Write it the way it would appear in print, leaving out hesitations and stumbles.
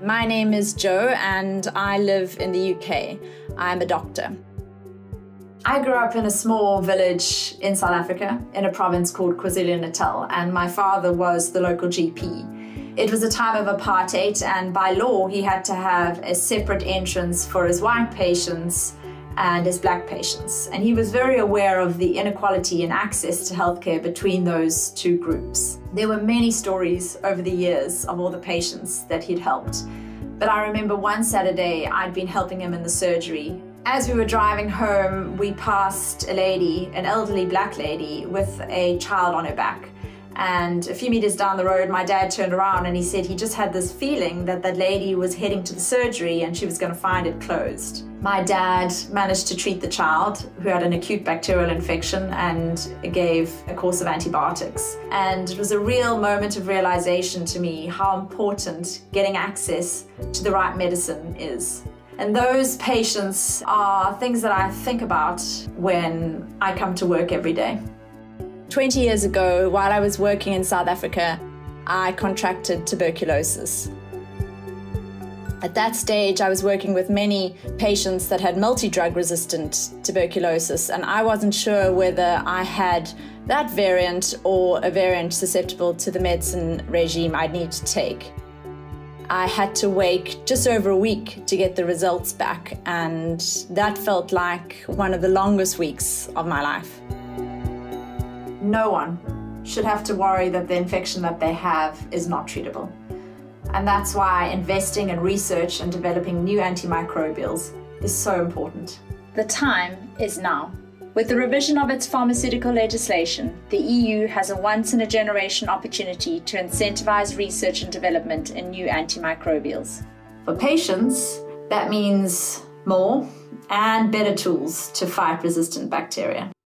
My name is Jo and I live in the UK. I'm a doctor. I grew up in a small village in South Africa, in a province called KwaZulu-Natal, and my father was the local GP. It was a time of apartheid, and by law he had to have a separate entrance for his white patients and his black patients. And he was very aware of the inequality in access to healthcare between those two groups. There were many stories over the years of all the patients that he'd helped. But I remember one Saturday I'd been helping him in the surgery. As we were driving home, we passed a lady, an elderly black lady, with a child on her back. And a few meters down the road, my dad turned around and he said he just had this feeling that that lady was heading to the surgery and she was going to find it closed. My dad managed to treat the child, who had an acute bacterial infection, and gave a course of antibiotics. And it was a real moment of realization to me how important getting access to the right medicine is. And those patients are things that I think about when I come to work every day. 20 years ago, while I was working in South Africa, I contracted tuberculosis. At that stage, I was working with many patients that had multi-drug resistant tuberculosis, and I wasn't sure whether I had that variant or a variant susceptible to the medicine regime I'd need to take. I had to wait just over a week to get the results back, and that felt like one of the longest weeks of my life. No one should have to worry that the infection that they have is not treatable. And that's why investing in research and developing new antimicrobials is so important. The time is now. With the revision of its pharmaceutical legislation, the EU has a once-in-a-generation opportunity to incentivize research and development in new antimicrobials. For patients, that means more and better tools to fight resistant bacteria.